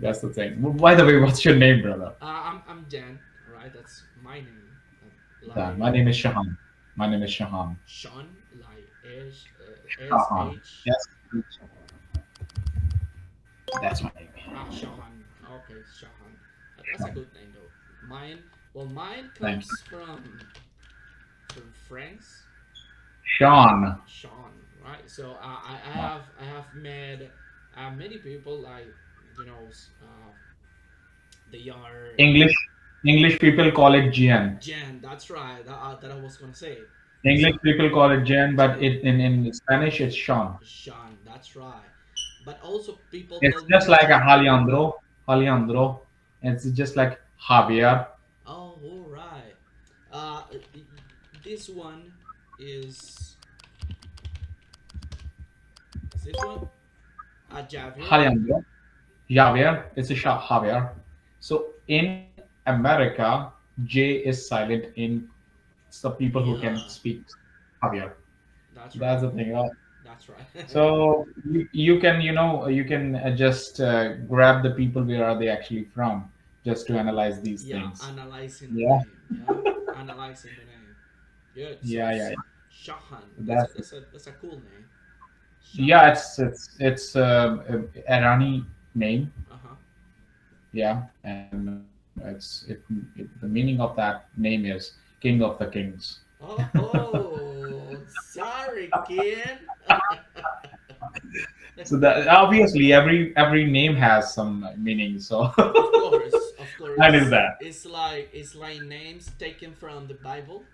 That's the thing. By the way, what's your name, brother? I'm Jan, right? That's my name. Dan. My Like name is Shahan. My name is Shahan. Sean, like S Shahan. H. Yes, that's my name. Ah, Shahan. Okay, Shahan. That's a Shahan. good name though. Mine, well, mine Thank you. comes from France. Sean. Sean, right? So I have met many people like they are English English people call it Jian. Jan. That's right. That I was gonna say. English So people call it Jian, but Jan, in Spanish it's Sean. Sean. That's right. But also people It's call just me like a Jan. Alejandro. Alejandro. It's just like Javier. Oh, all right. Uh, this one is is this one? Javier. Alejandro. Javier. It's a Javier. So in America, J is silent in some people who can Yeah, speak Javier. that's That's right. the thing. That's right. So you can you can just grab the people where are they actually from just to analyze these Yeah, things. analyzing the Yeah, name. Yeah, analyzing the name. Good. So yeah. Shahan. That's a That's that's a cool name. yeah. Shahan. It's Irani name. Uh huh. Yeah, and the meaning of that name is King of the Kings. Oh, sorry, kid. So that obviously every name has some meaning. So Of course, of that is course. that. It's like names taken from the Bible.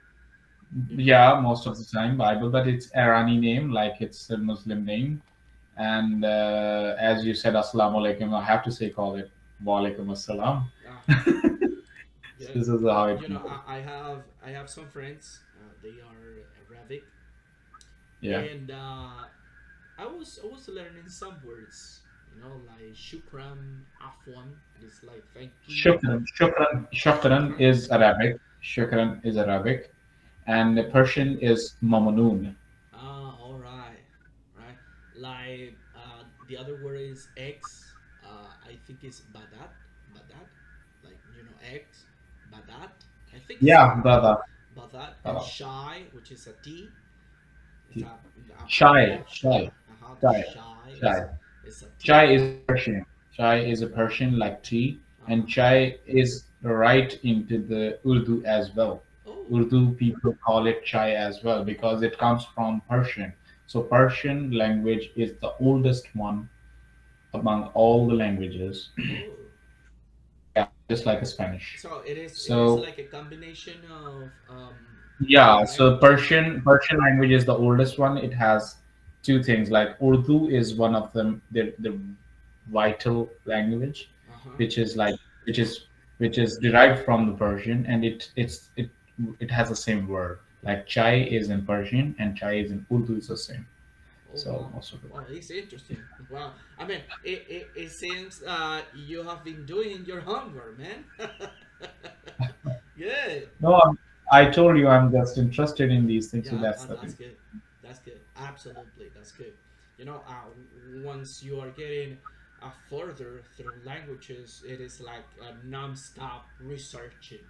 You know. Yeah, most of the time Bible, but it's Irani name, like it's a Muslim name. And as you said, Assalamu alaikum, I have to say call it Wa alaikum assalam. Uh huh. So Yeah. this is how it goes. I have some friends. They are Arabic, Yeah. and I was learning some words. Like shukran, afwan. It's like thank you. Shukran Shukran. is Arabic. Shukran is Arabic. And the Persian is Mamunun. All right, right. Like the other word is eggs. I think it's badat. Like eggs, badat. I think it's Yeah, badat, brother. badat, and brother. shy, which is a T. It's a Shy, black shy. shy, The shy, shy shy. is a Chai T. is Persian. Chai is a Persian like tea, Uh and huh. chai is right into the Urdu as well. Oh, Urdu people call it chai as well because it comes from Persian. So Persian language is the oldest one among all the languages. oh. Yeah, just like a Spanish. So it is So like a combination of yeah, so languages. Persian language is the oldest one. It has two things like Urdu is one of them, the vital language, Uh huh. which is like which is which is derived from the Persian, and it has the same word. Like chai is in Persian and chai is in Urdu is the same. Oh So wow. most of the Wow, time. it's interesting. Wow. I mean, it seems you have been doing your homework, man. Good. No, I told you I'm just interested in these things, so Yeah, that's the that's thing. good. That's good. Absolutely, that's good. Once you are getting further through languages, it is like non-stop researching.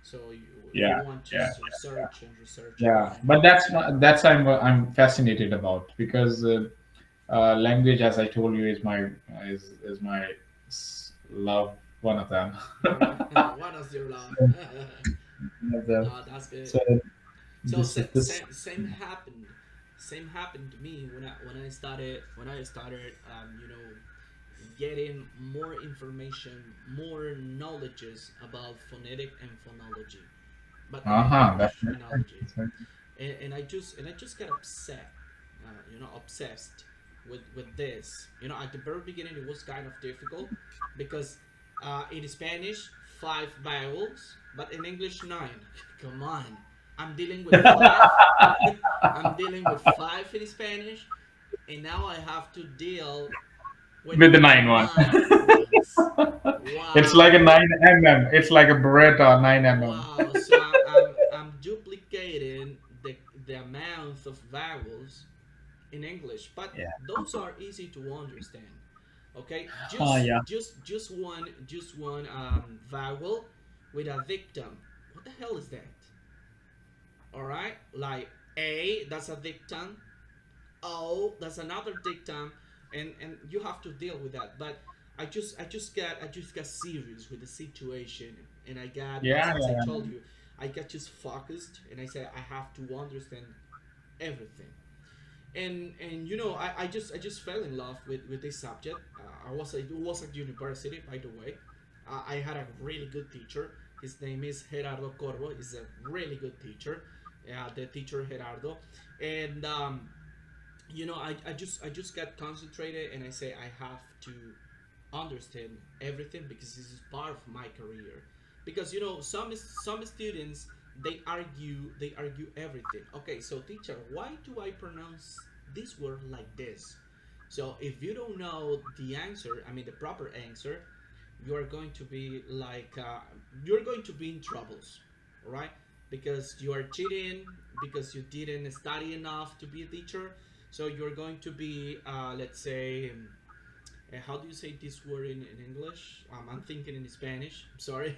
So you Yeah, want yeah. just to research and research and Yeah, find but out. that's not, that's I'm fascinated about because language, as I told you, is my love, one of them. One one of your love. One of them. No, that's good. So So this same happened to me when I started getting more information, more knowledges about phonetic and phonology, but in that's English right. phonology, That's right. and I just got upset, obsessed with this. At the very beginning, it was kind of difficult because in Spanish 5 vowels, but in English 9. Come on, I'm dealing with 5. I'm dealing with 5 in Spanish, and now I have to deal with With the with nine one. 9 ones. It's like a Wow. 9 mm. It's like a Beretta 9 mm. Wow. So I'm duplicating the amount of vowels in English, but Yeah. those are easy to understand. Okay, Oh yeah. just one vowel with a dictum. What the hell is that? All right, like a, that's a dictum. O, that's another dictum, and you have to deal with that. But I just got serious with the situation, and I got, Yeah, as I yeah, told you, I got just focused, and I said I have to understand everything. And I just fell in love with this subject. It was at university, by the way. I had a really good teacher. His name is Gerardo Corvo. He's a really good teacher. The teacher Gerardo, and I just got concentrated, and I say I have to understand everything because this is part of my career. Because some students, they argue everything. Okay, so teacher, why do I pronounce this word like this? So if you don't know the answer, I mean the proper answer, you are going to be like you're going to be in troubles, right? Because you are cheating, because you didn't study enough to be a teacher. So you're going to be, let's say, how do you say this word in English? I'm thinking in Spanish. I'm sorry.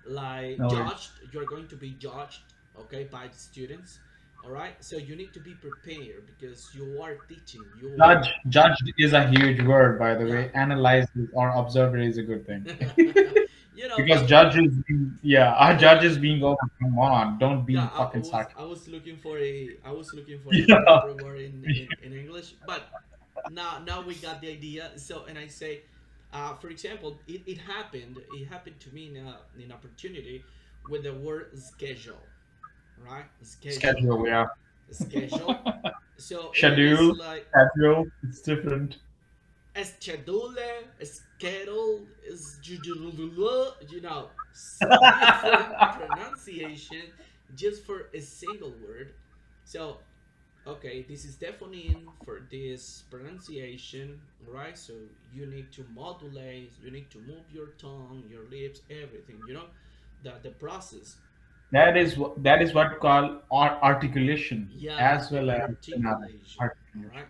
Like no worries. judged. You're going to be judged, okay, by the students. All right. So you need to be prepared because you are teaching. You are, Judged is a huge word, by the yeah. way. Analyze or observer is a good thing. Because But yeah, our judges being over. Come on, don't yeah, be fucking sarcastic. I was looking for a Yeah. proper word in English, but now we got the idea. So, and I say, for example, it happened to me in an opportunity with the word schedule, right? Schedule, Schedule, yeah. schedule. So it is Schedule, like schedule. It's different. schedule, schedule, is different pronunciation just for a single word. So okay, this is deafening for this pronunciation, right? So you need to modulate, you need to move your tongue, your lips, everything, the process. That is what called articulation Yeah, as the well as another articulation. All articulation. right,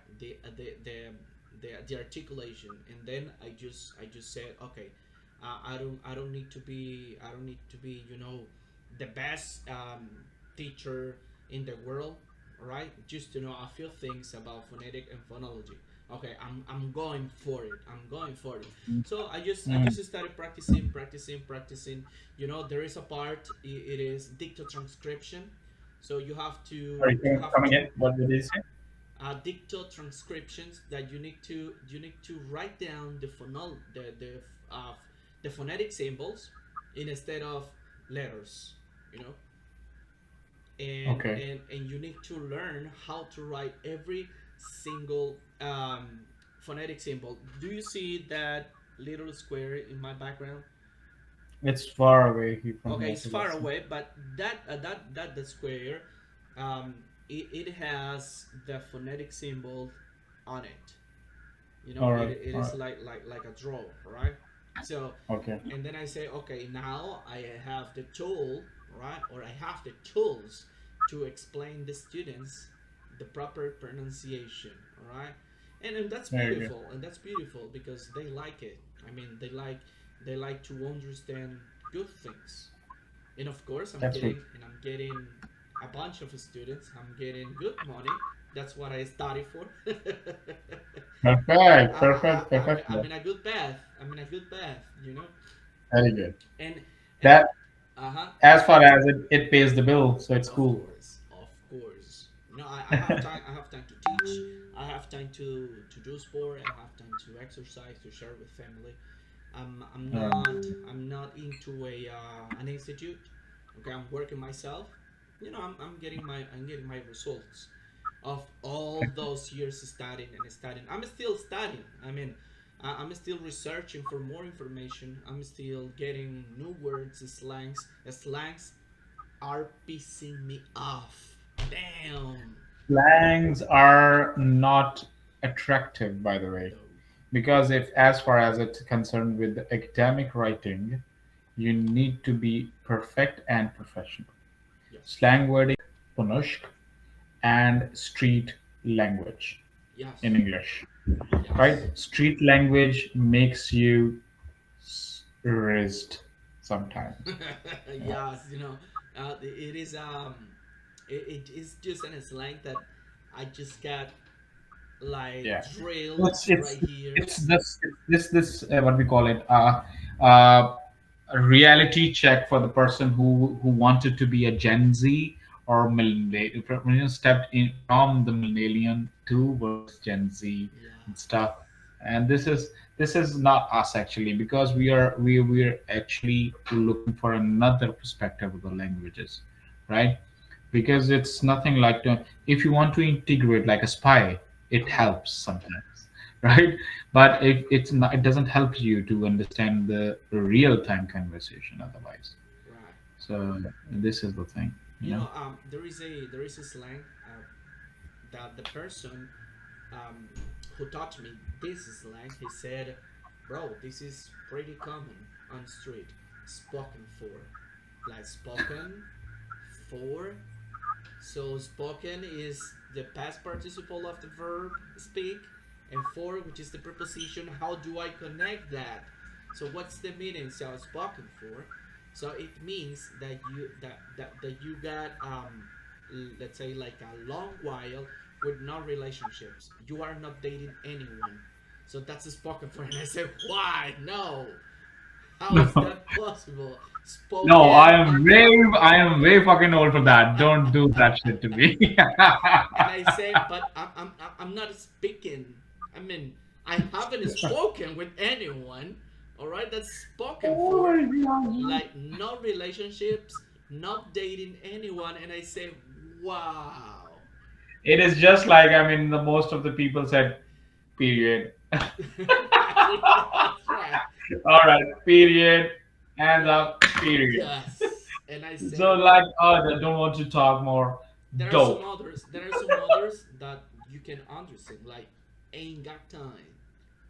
the articulation, and then I just said, okay, I don't need to be, the best teacher in the world, right? Just to know a few things about phonetic and phonology. Okay, I'm going for it. I'm going for it. So I Mm. just started practicing. There is a part. It is dictotranscription. So Sorry, you have come again. to What did they say? dicto transcriptions that you need to write down uh, the phonetic symbols instead of letters, you know, Okay. and you need to learn how to write every single phonetic symbol. Do you see that little square in my background? It's far away from Okay, both it's of far us. away, but that the square, it has the phonetic symbol on it. All It, right. it All is right. like a draw, right? So, Okay. and then I say, okay, now I have the tool, right? Or I have the tools to explain the students the proper pronunciation, all right? And Very good. that's beautiful because they like it. I mean, they like to understand good things. And of course, That's good. I'm getting a bunch of students. I'm getting good money. That's what I studied for. Perfect. Perfect. Perfect. I'm in a good path. I'm in a good path. Very good. And and That, uh-huh. as far as it pays the bill, so it's Of cool. course, of course. I have time. I have time to teach. I have time to do sport. I have time to exercise, to share with family. All right. I'm not into a an institute. Okay, I'm working myself. I'm getting my results of all those years studying and studying. I'm still studying. I mean, I'm still researching for more information. I'm still getting new words, slangs. Slangs are pissing me off. Damn. Slangs are not attractive, by the way, No. because if, as far as it's concerned with the academic writing, you need to be perfect and professional. Yes. Slang wording, ponoshk, and street language in Yes. English. right? Yes. Street language makes you raised sometimes. Yeah. Yes, it is it is just an slang that I just got like Yeah. drilled It's right it's here. this what we call it, uh, a reality check for the person who wanted to be a Gen Z or millennial, when you stepped in from the millennium towards Gen Z and Yes. stuff. And this is not us actually, because we're actually looking for another perspective of the languages, right? Because it's nothing like if you want to integrate like a spy, it Uh-huh. helps sometimes, right? But if it's not, it doesn't help you to understand the real time conversation otherwise. Right. So this is the thing, you know. There is a slang that the person um, who taught me this slang, he said, "Bro, this is pretty common on the street. Spoken for, like spoken for." So spoken is the past participle of the verb speak, and for, which is the preposition. How do I connect that? So what's the meaning? So spoken for. So it means that you got let's say like a long while with no relationships. You are not dating anyone. So that's a spoken for. And I said, why? No. How is that possible? No, Spoken. I am way fucking old for that. Don't do that shit to me. And I say, but I'm not speaking. I mean, I haven't spoken with anyone. All right, that's spoken Oh for, my god. like no relationships, not dating anyone. And I say, wow. It is just like, I mean, the most of the people said period. That's right. All right, period, and Yeah. period. Yes. And I So say, like, oh, they don't want to talk more. there are some Dope. others. There are some others that you can understand, like ain't got time,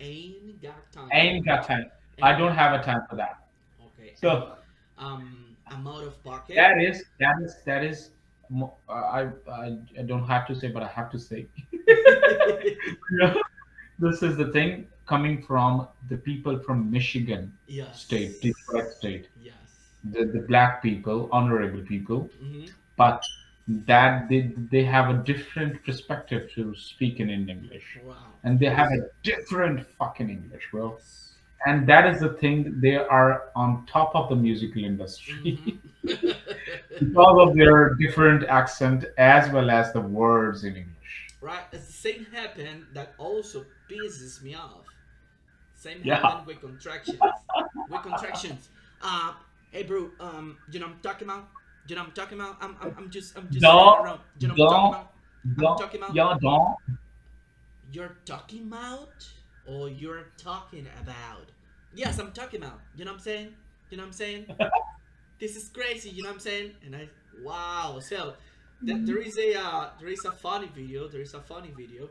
ain't got time, Ain't got time. I ain't don't got have time. a time for that. Okay, and So I'm out of pocket. that is. I don't have to say, but I have to say. This is the thing coming from the people from Michigan state, Yes, Detroit state, yes. the black people, honorable people, Mm-hmm. but that they have a different perspective to speaking in English, Wow, and they have yes, a different fucking English, bro. yes. And that is the thing, they are on top of the musical industry Mm-hmm. because of their different accent as well as the words in English. Right, it's the same happened that also pisses me off. Same Yeah. happened with contractions. With contractions. Uh, hey bro, I'm talking about. I'm talking about. I'm just saying Don't, around. I'm talking don't, about. I'm don't, talking about. yeah, don't. You're talking about, or you're talking about. Yes, I'm talking about. You know what I'm saying? You know what I'm saying? This is crazy. You know what I'm saying? And I, wow. So there is a funny video. There is a funny video.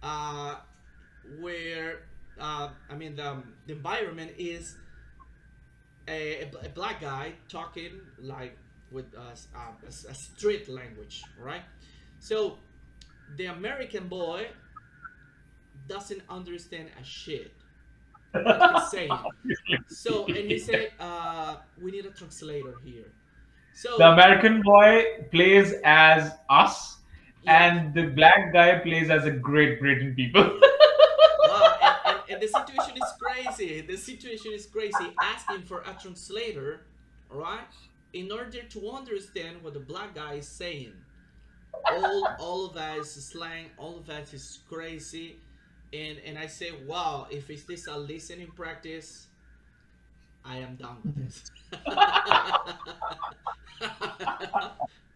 Uh, where I mean the environment is a black guy talking like with a street language, right? So the American boy doesn't understand a shit what he's saying. So and he said, "We need a translator here." The So American boy plays as us, yeah, and the black guy plays as a Great Britain people. wow, and the situation is crazy. The situation is crazy. Asking for a translator, right, in order to understand what the black guy is saying. All of that is slang. All of that is crazy. And I say, wow, if is this a listening practice, I am done with this.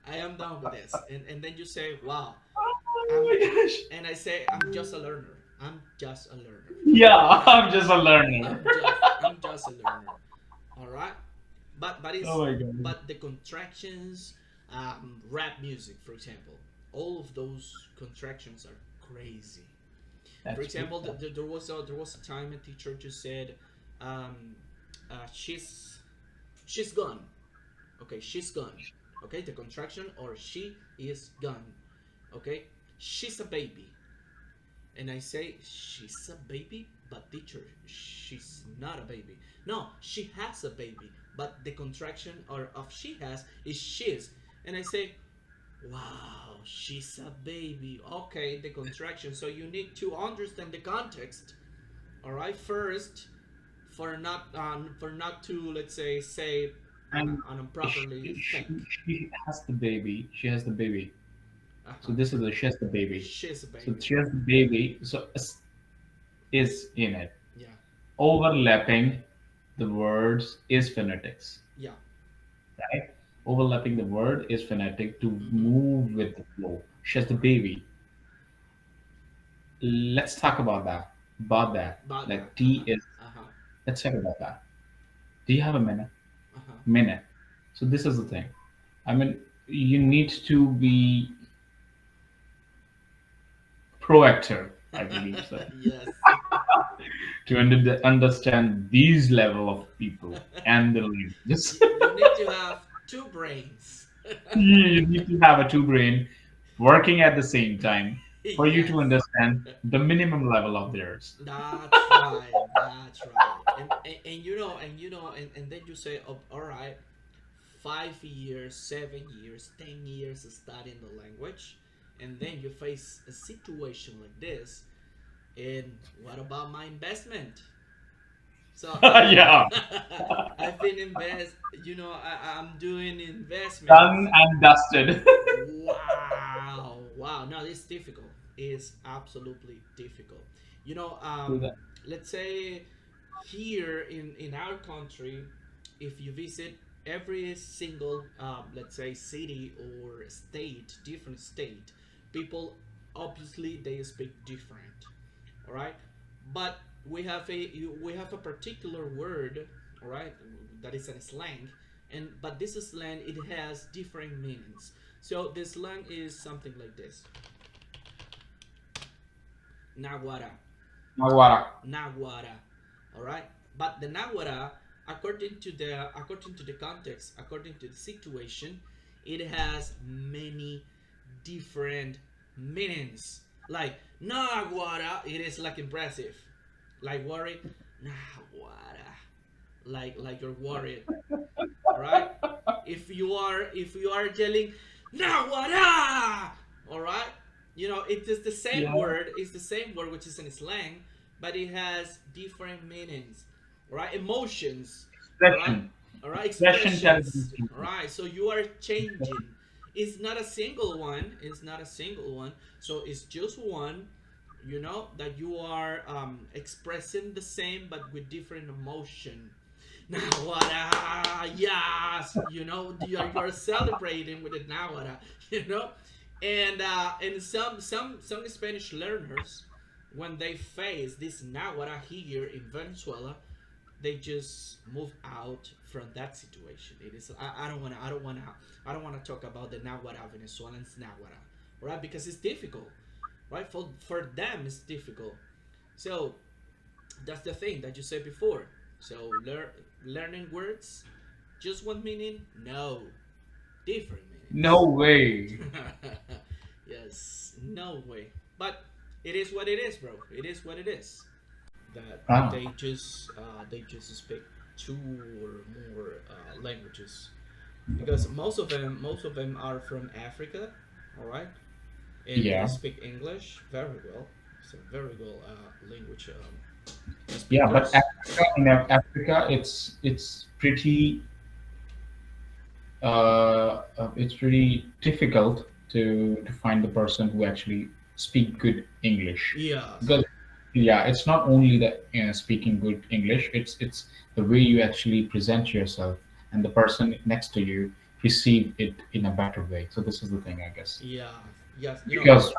I am done with this. And then you say, wow, Oh I'm, my gosh. and I say, I'm just a learner. I'm just a learner. Yeah, All right. I'm just a learner. I'm just a learner. All right. But it's Oh my god. but the contractions, rap music, for example, all of those contractions are crazy. For That's true. example, there was a time a teacher just said, um, she's gone. Okay, she's gone. Okay, the contraction or she is gone. Okay, she's a baby. And I say, she's a baby, but teacher, she's not a baby. No, she has a baby, but the contraction or of she has is she's. And I say, wow, she's a baby. Okay, the contraction. So you need to understand the context. All right, first, for not to, let's say And improperly think. she has the baby. She has the baby. Uh So huh. this is a she has the baby. She's a So baby. she has the baby. So is in it. Yeah. Overlapping the words is phonetics, Yeah. right? Overlapping the word is phonetic to Mm-hmm. move with the flow. She has the baby. Let's talk about that. About that. About that. Like Uh T huh. is. Uh huh. Let's talk about that. Do you have a minute? Uh huh. Minute. So this is the thing. I mean, you need to be proactive. I believe so Yes. to understand these level of people and the languages. You need to have two brains. You need to have a two brain working at the same time for you to Yes. understand the minimum level of theirs. That's right. That's right. And you know, and then you say, oh, all right, 5 years, 7 years, 10 years studying the language, and then you face a situation like this. And what about my investment? So Yeah, I've been invest. I'm doing investments. done and dusted. Wow, wow. No, it's difficult. It's absolutely difficult. You know, Do that. let's say here in our country, if you visit every single, let's say, city or state, different state, people obviously they speak different. All right, but we have a particular word, all right, that is a slang, and but this slang it has different meanings. So the slang is something like this: naguara, Nawara. naguara, all right. But the naguara, according to the context, according to the situation, it has many different meanings. Like naguara, it is like impressive, like worry, naguara, like you're worried. All right. If you are yelling Nawara, all right, it is the same Yeah. word. It's the same word, which is in slang, but it has different meanings. All right, emotions. All right, Expression. all right, Expression tells you expressions. All something. right, so you are changing. It's not a single one. It's not a single one. So it's just one. That you are expressing the same but with different emotion. Nawara, yes, you're celebrating with the Nawara, you know, and some Spanish learners, when they face this Nawara here in Venezuela, they just move out from that situation. It is I don't wanna talk about the Nawara Venezuelans Nawara, right? Because it's difficult, right? For them it's difficult. So that's the thing that you said before. So learning words, just one meaning? No, different No meanings. way. Yes, no way. But it is what it is, bro. It is what it is. That Ah, they just speak two or more languages because most of them are from Africa, all right, and they yeah. speak English very well. So very well language Yeah, but speakers. Africa, in Africa, it's pretty it's pretty difficult to find the person who actually speak good English, Yes. because yeah, it's not only that speaking good English, it's the way you actually present yourself and the person next to you receive it in a better way. So this is the thing, I guess, Yeah, yes, because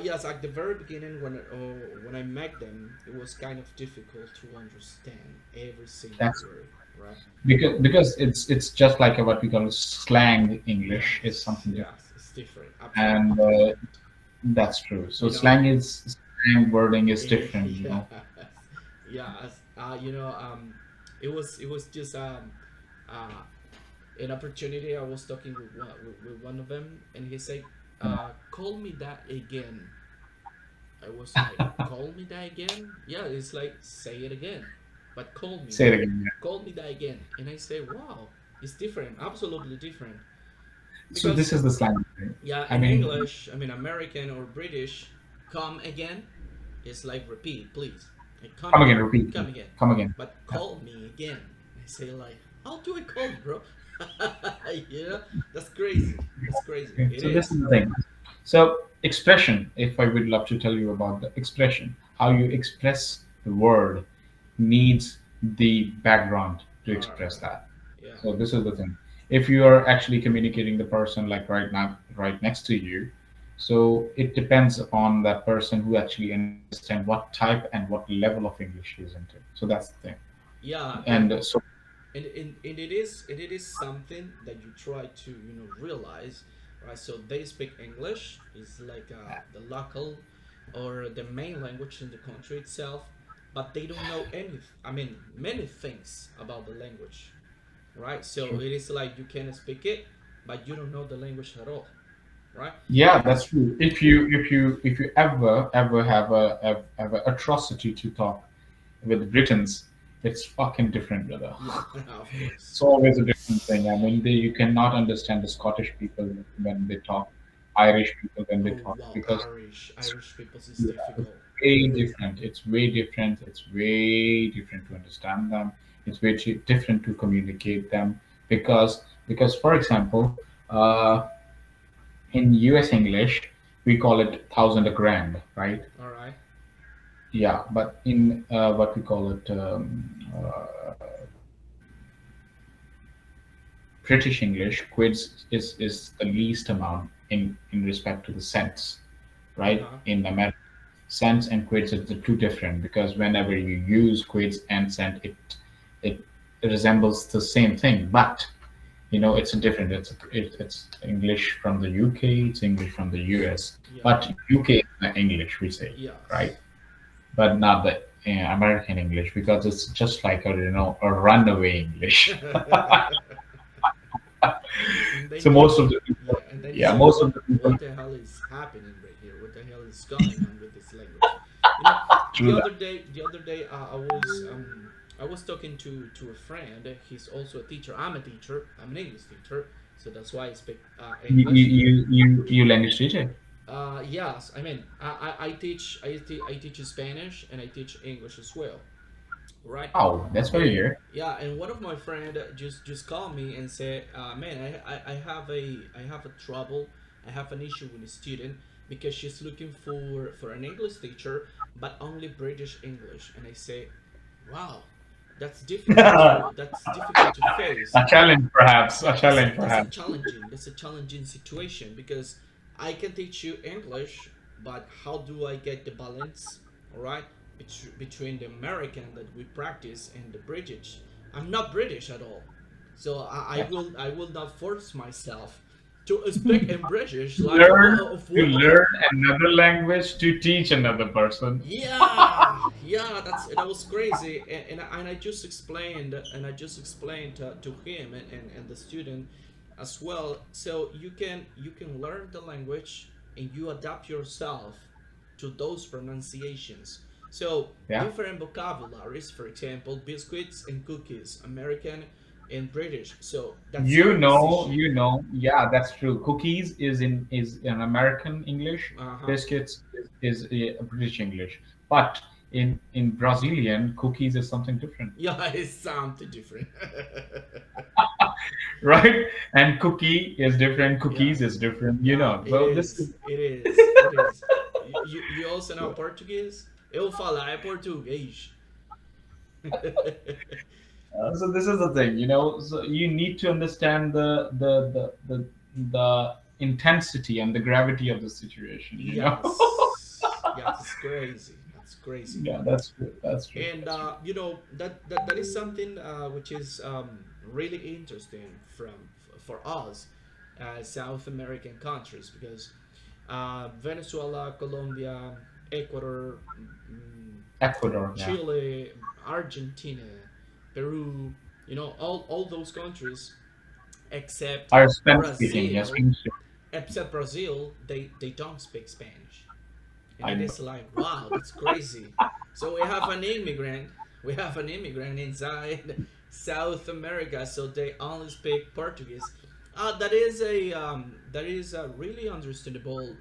yes. At the very beginning, when I met them, it was kind of difficult to understand every single that's word, right? because it's just like what we call slang English is Yes, something different, yes, it's different, absolutely and different. that's true. So You know, slang wording is different, you yes, know. yes. It was just uh, an opportunity. I was talking with one of them, and he said, "Call me that again." I was like, call me that again? Yeah, it's like, say it again, but Say it again. Yeah. call me that again. And I say, wow, it's different, absolutely different. So this Because, is the slang thing. yeah, I in mean, English, I mean, American or British, come again is like repeat, please. Like, come again, repeat. come again. Come again. But Yeah. call me again. I say, like, how do I call you, bro? Yeah, that's crazy. That's crazy. Okay, It so this is is. the thing. So expression, if I would love to tell you about the expression, how you express the word needs the background to All express right. that. Yeah. So this is the thing. If you are actually communicating the person like right now, right next to you, so it depends on that person who actually understand what type and what level of English he's into. So that's the thing. Yeah, And so and it is something that you try to realize, right? So they speak English is like the local or the main language in the country itself, but they don't know any, I mean, many things about the language, right? So true. it is like you can speak it, but you don't know the language at all, right? Yeah, that's true. If you ever have a atrocity to talk with Britons, it's fucking different, brother. Yeah. Of It's course. always a different thing. I mean, you cannot understand the Scottish people when they talk, Irish people when they Oh talk, wow, because Irish it's, people is yeah, it's difficult. way different. It's way different. It's way different to understand them. It's way different to communicate them because for example, in U.S. English, we call it thousand a grand, right? All right. Yeah, but in what we call it British English, quids is the least amount in respect to the cents, right? Uh-huh. In America, cents and quids are the two different because whenever you use quids and cent, it resembles the same thing, but it's a different. It's English from the UK, it's English from the US, Yeah. but UK is the English we say, right? Yes. But not the American English because it's just like a runaway English. And then So you most of the people, yeah, and then you yeah, say, most of the people, what the hell is happening right here? What the hell is going on with this language? You know, true that. the other day, I was talking to a friend. He's also a teacher. I'm a teacher. I'm an English teacher, so that's why I speak You you English. you you language teacher. Yes, I mean, I teach Spanish and I teach English as well, right? Wow, that's very And good. yeah, and one of my friend just called me and said, man, I have a trouble, I have an issue with a student because she's looking for an English teacher, but only British English. And I say, wow, that's difficult to face. A challenge, perhaps. A Yeah, that's a challenge, perhaps. challenging situation because I can teach you English, but how do I get the balance, all right, between the American that we practice and the British? I'm not British at all, so I will not force myself to speak in British like Learn of to what. learn another language to teach another person. Yeah, that was crazy, and I just explained, to him and the student as well. So you can learn the language and you adapt yourself to those pronunciations. So Yeah. different vocabularies, for example, biscuits and cookies, American and British. So that's your decision. Yeah, that's true. Cookies is in American English. Uh huh. Biscuits is British English. But in Brazilian, cookies is something different, Yeah, it's something different. right? And cookie is different. Yeah. Cookies is different. It Well, this is is. It is. It is. You also know Portuguese? Eu falar é português. so this is the thing. So you need to understand the intensity and the gravity of the situation. Yes. Yeah, that's crazy. That's crazy. Yeah, that's true. That's true. And That's true. that is something which is really interesting for us South American countries because Venezuela, Colombia, Ecuador, Ecuador, yeah. Chile, Argentina, Peru, all those countries except Are Spanish speaking? Yes, Brazil, Spanish speaking. they don't speak Spanish. and it is like, wow, that's crazy. So we have an immigrant, we have an immigrant inside South America, so they only speak Portuguese. That is a really understandable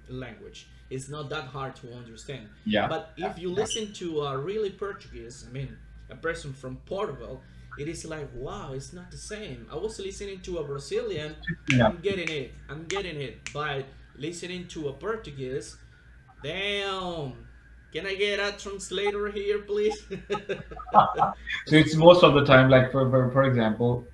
language. It's not that hard to understand. Yeah, But if you yeah, listen to a really Portuguese, I mean, a person from Portugal, it is like, wow, it's not the same. I was listening to a Brazilian, yeah. I'm getting it. But listening to a Portuguese, damn. Can I get a translator here, please? So it's most of the time, like for example,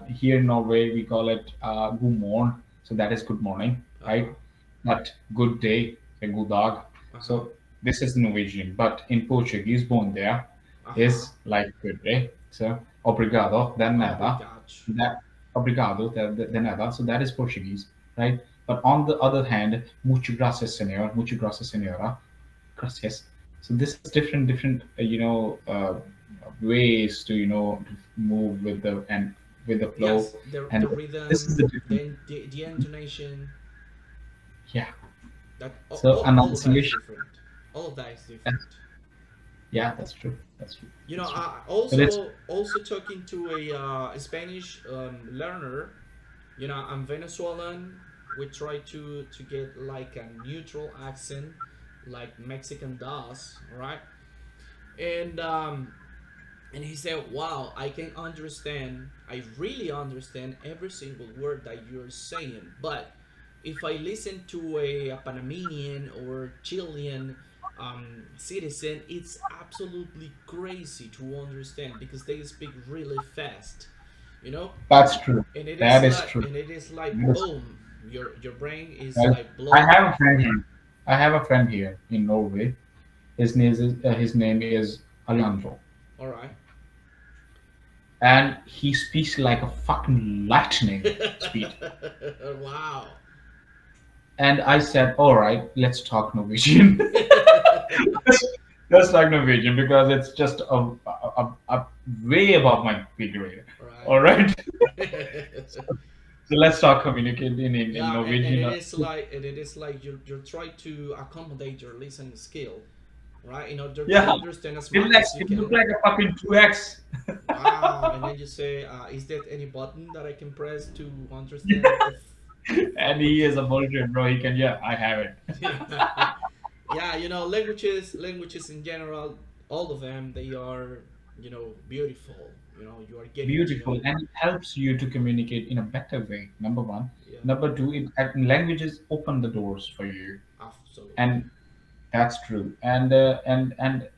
here in Norway we call it god morgen, so that is good morning, Uh huh. right? But good day, a good dog. Uh huh. So this is Norwegian, but in Portuguese, bom dia Uh huh. is like good day. So obrigado, de nada, Obrigado. that obrigado, de nada. So that is Portuguese, right? But on the other hand, muchas gracias, señor, muchas gracias, señora, gracias. So this is different ways to move with the and with the flow, Yes, and the this is rhythm, the different. the intonation, Yeah. that So all of that is enunciation. different. All of that is That's, different. yeah, that's true. That's true. You know, That's true. I But it's also talking to a Spanish learner. You know, I'm Venezuelan. We try to get like a neutral accent, like Mexican does, right? And and he said, "Wow, I can understand. I really understand every single word that you're saying. But if I listen to a Panamanian or Chilean citizen, it's absolutely crazy to understand because they speak really fast, you know. that's true. That is true. And it is like That is boom, your brain is right. like I blown. have a friend here. I have a friend here in Norway. His name is Alejandro, All right. and he speaks like a fucking lightning speed. Wow. And I said, "All right, let's talk Norwegian." let's, let's talk Norwegian because it's just a way above my pay grade. Right. All right. So let's talk communicate in Yeah, and Norwegian. it is like you're trying to accommodate your listening skill, right, in order to Yeah, understand as much as you it looked can. like a fucking 2x. Wow, and then you say, is there any button that I can press to understand the And he is a bullshit, bro. He can, yeah, I have it. yeah, you know, languages in general, all of them, they are, you know, beautiful. You know, you are getting to Beautiful, know. and it helps you to communicate in a better way. Number one. Yeah, Number two, languages open the doors for you, absolutely. and that's true. And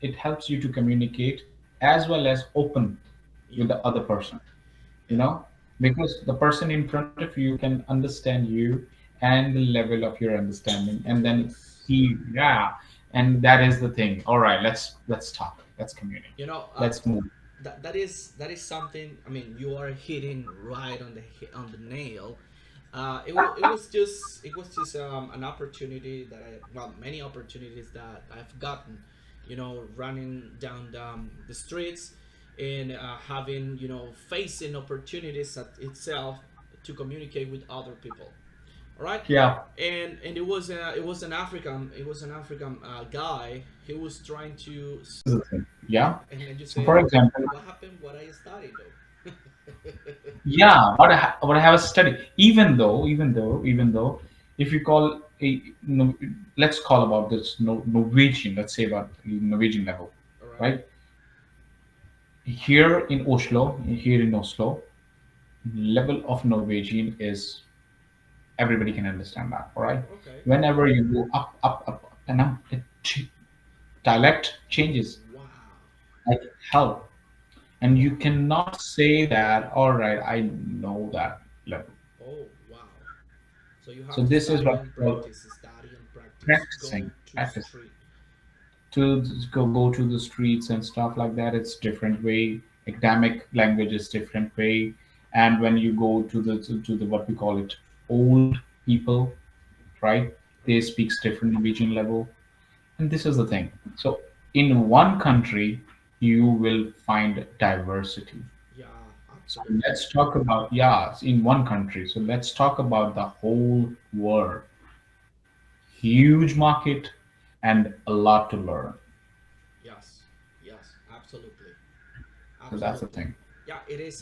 it helps you to communicate as well as open with Yeah, the other person. You yeah, know, because the person in front of you can understand you and the level of your understanding, of and then course. he, yeah, and that is the thing. All right, let's talk. Let's communicate. You know, Let's move. that is something. I mean, you are hitting right on on the nail. It was just an opportunity that I, well, many opportunities that I've gotten, you know, running down the streets and having, you know, facing opportunities at itself to communicate with other people. All right. Yeah, And it was an African guy. He was trying to, this is the thing. Yeah. and then you So, say, for example, what happened? What I studied though? yeah, what I have studied, even though, if you call no, let's call about this Norwegian, let's say about Norwegian level, All right. right? Here in Oslo, level of Norwegian is everybody can understand that, all right? Okay. Whenever you go up, and dialect changes Wow. like hell, and you Wow. cannot say that. All right, I know that level. Oh wow. So you So have to this is what we call study and practice. practicing, Go to the practice. street. To go to the streets and stuff like that, it's different way. Academic language is different way, and when you go to the what we call it old people, right? They Okay. speaks different Norwegian level, and this is the thing. So in one country, you will find diversity. Yeah, So absolutely. let's talk about, yeah, in one country. So let's talk about the whole world. Huge market, and a lot to learn. Yes, yes, absolutely, So that's the absolutely. thing. Yeah,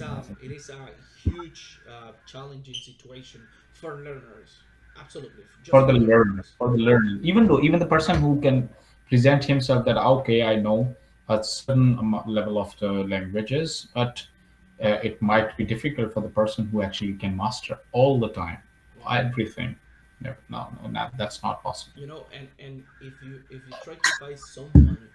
That's the it thing. is a huge challenging situation for learners. Absolutely, just For for the learner, learners. for the learner, even though even the person who can present himself that okay, I know a certain level of the languages, but it might be difficult for the person who actually can master all the time Yeah. everything. No, no, no, that's not possible. And if you try to find someone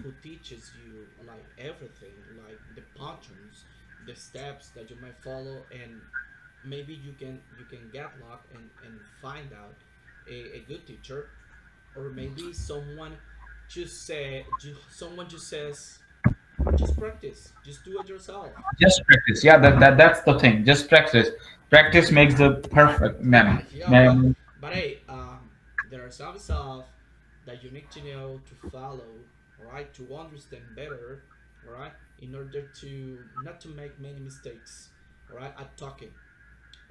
who teaches you like everything, like the patterns, the steps that you might follow, and maybe you can get luck and find out a good teacher, or maybe someone just someone just says, just practice, just do it yourself. Just practice. Yeah, that's the thing. Just practice. Practice makes the perfect man. Yeah, Man, but hey, there are some stuff that you need to know to follow, all right, to understand better, all right, in order to not to make many mistakes, all right, at talking,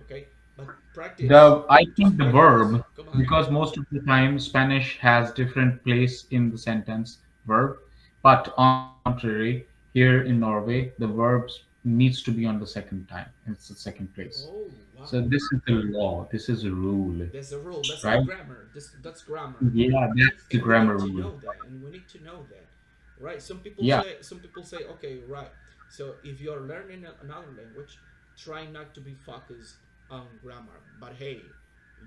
okay. But practice, I think just the practice. verb, Come on. because most of the time Spanish has different place in the sentence verb, but on the contrary, here in Norway, the verbs needs to be on the second time. It's the second place. Oh So wow, this is the law. This is a rule, there's a rule. That's like right? grammar. That's grammar, Yeah, that's the and we need grammar to rule. know that, and we need to know that, right? Yeah, Some people say, okay, right. So if you're learning another language, try not to be focused on grammar. But hey,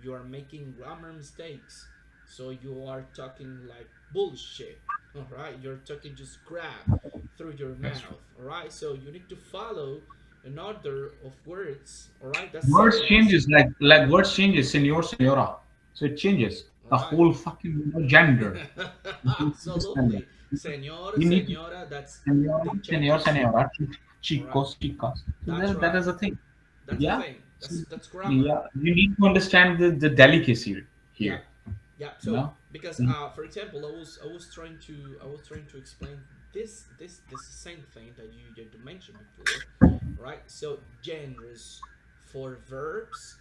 you are making grammar mistakes, so you are talking like bullshit. All right, you're talking just crap through your that's true. mouth. All right, so you need to follow an order of words. All right, that Words sentence. changes like words changes. Senor, senora. So it changes All the right. whole fucking gender. You need to understand that. Absolutely. Senor, You need to senora, that's senor, the senor, changes. senora, All right. chicos, chicas. So That's that right. is the thing. That's the Yeah. thing. So, That's grammar. yeah, you need to understand the delicacy Yeah. here. Yeah. You So know. because for example, I was trying to explain this same thing that you mentioned before, right? So genders for verbs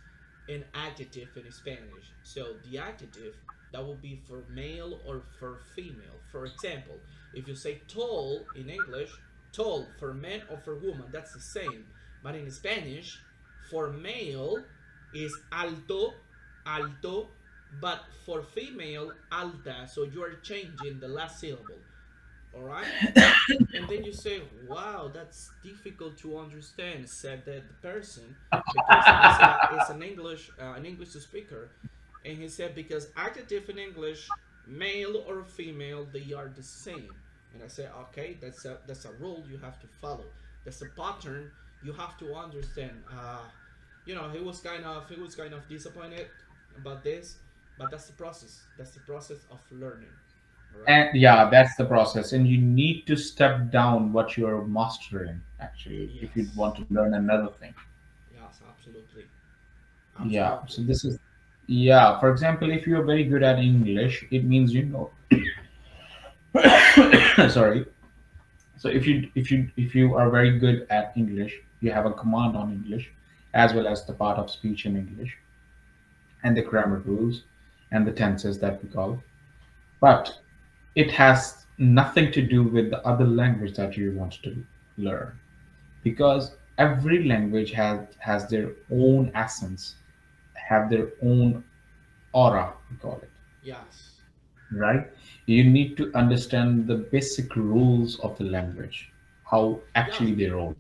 and adjective in Spanish. So the adjective that will be for male or for female. For example, if you say tall in English, tall for man or for woman, that's the same. But in Spanish, for male is alto, alto, but for female, alta. So you are changing the last syllable. All right? And then you say, wow, that's difficult to understand, said the person, because it's an English speaker. And he said, because adjective in English, male or female, they are the same. And I said, okay, that's a rule you have to follow. That's a pattern you have to understand. He was kind of disappointed about this, but that's the process. That's the process of learning. All right. And yeah, that's the process. And you need to step down what you're mastering actually if you Yes. want to learn another thing. Yes, absolutely. Yeah. Absolutely. So this is yeah. For example, if you're very good at English, it means you know. Sorry. So if you are very good at English, you have a command on English, as well as the part of speech in English, and the grammar rules, and the tenses that we call. But it has nothing to do with the other language that you want to learn, because every language has their own essence, have their own aura, we call it, Yes. right? You need to understand the basic rules of the language, how Yes. actually they roll.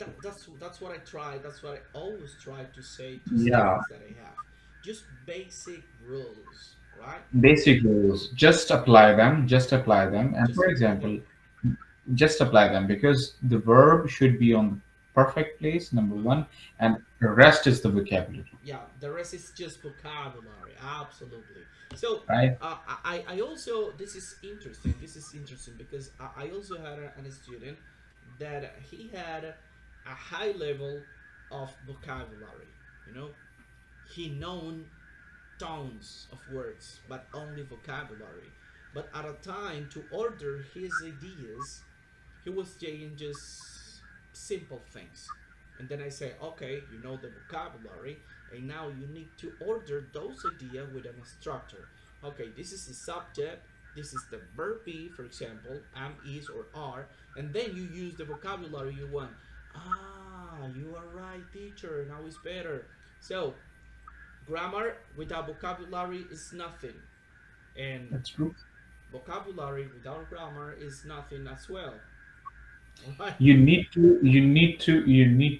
That's what I try. That's what I always try to say to Yeah, students that I have. Just basic rules, right? basic rules. Just apply them. Just apply Yeah. them. And Just for apply them. example, just apply them because the verb should be on the perfect place, number Uh huh. one, and the rest is the vocabulary, Yeah. The rest is just vocabulary. Absolutely. So right? I also this is interesting. This is interesting because I also had a student that he had a high level of vocabulary. You know, he known tons of words, but only vocabulary. But at a time to order his ideas, he was saying just simple things. And then I say, okay, you know the vocabulary, and now you need to order those ideas with an structure. Okay, this is the subject, This is the verb be, for example, am, is, or are, and then you use the vocabulary you want. Ah, you are right, teacher. Now it's better. So, grammar without vocabulary is nothing, and That's true. vocabulary without grammar is nothing as well. All right? You need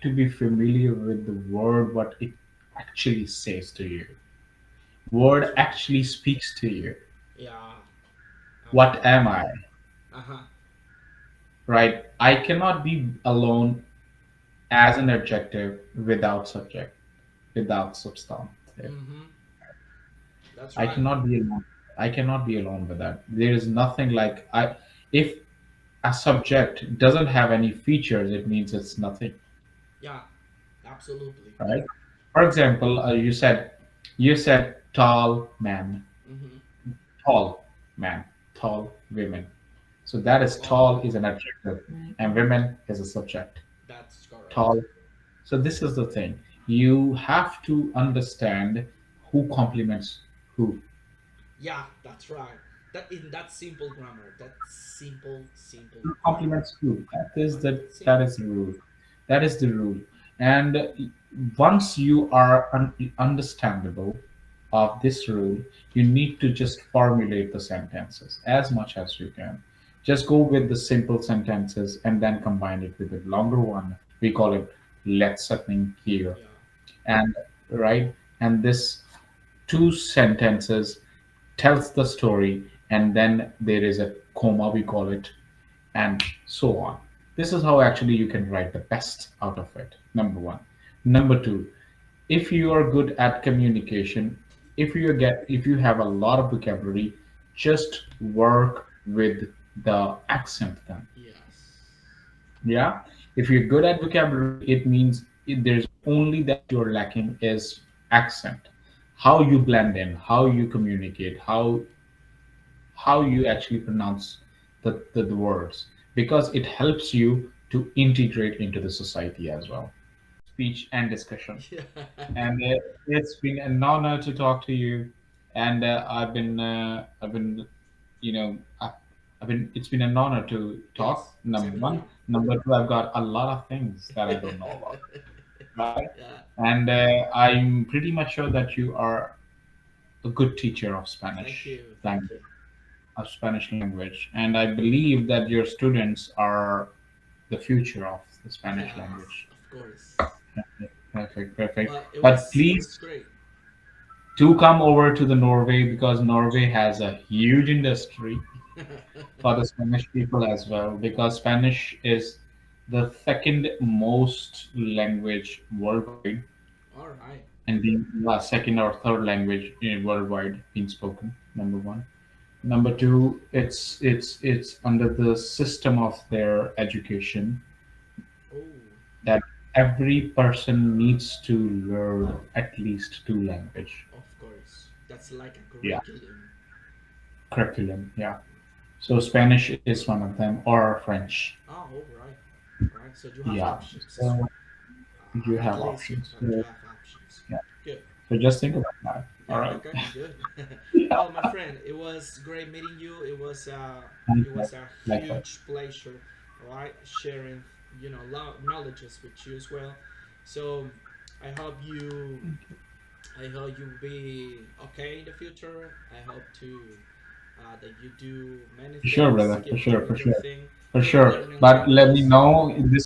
to be familiar with the word, what it actually says to you. That's Word right. actually speaks to you. Yeah, What absolutely. am I? Uh huh. Right? I cannot be alone as an adjective without subject, without substantive. Mm-hmm. That's I right. cannot be alone. I cannot be alone with that. There is nothing like I. If a subject doesn't have any features, it means it's nothing, Yeah, absolutely. right? For example, you said tall man, Mm-hmm. tall man, tall women. So that is tall is Oh, an adjective, and women is a subject. that's correct. Tall. So this is the thing. You have to understand who complements who. Yeah, that's right. That in that simple grammar, that simple Who grammar. complements who. That is Right? the That's that simple. is the rule. That is the rule. And once you are understandable of this rule, you need to just formulate the sentences as much as you can. Just go with the simple sentences and then combine it with a longer one. We call it let's something here. Yeah. And right, and this two sentences tells the story, and then there is a comma, we call it, and so on. This is how actually you can write the best out of it. Number one. Number two, if you are good at communication, if you have a lot of vocabulary, just work with the accent then. Yes. Yeah. If you're good at vocabulary, it means there's only that you're lacking is accent. How you blend in, how you communicate, how you actually pronounce the words, because it helps you to integrate into the society as well. Speech and discussion. Yeah. And it's been an honor to talk to you. And you know, it's been an honor to talk. Yes. Number Same one. here. Number two, I've got a lot of things that I don't know about, right? Yeah. And I'm pretty much sure that you are a good teacher of Thank Spanish you. Thank you. language. And I believe that your students are the future of the Spanish Yes, language. of course. Perfect, perfect, perfect. Well, But it was please great. do come over to the Norway, because Norway has a huge industry for the Spanish people as well, because Spanish is the second most language worldwide, All right. and being second or third language in worldwide being spoken. Number one. Number two, it's under the system of their education Oh, that every person needs to learn at least two language. of course. That's like a Yeah, curriculum. curriculum. Yeah. So Spanish is one of them, or French. Oh, all right. Right. So you have Yeah. options. So you At have least options. you So, have options. yeah. Good. So just think about that. All Yeah. right. Okay. Good. Yeah. Well, my friend, it was great meeting you. And It was a likewise. huge pleasure. All right, sharing knowledges with you as well. So I hope you I hope you will be okay in the future. I hope to that you do many For sure, things, brother. For keep sure. doing For your sure. thing, For keep sure. learning But let me languages. know this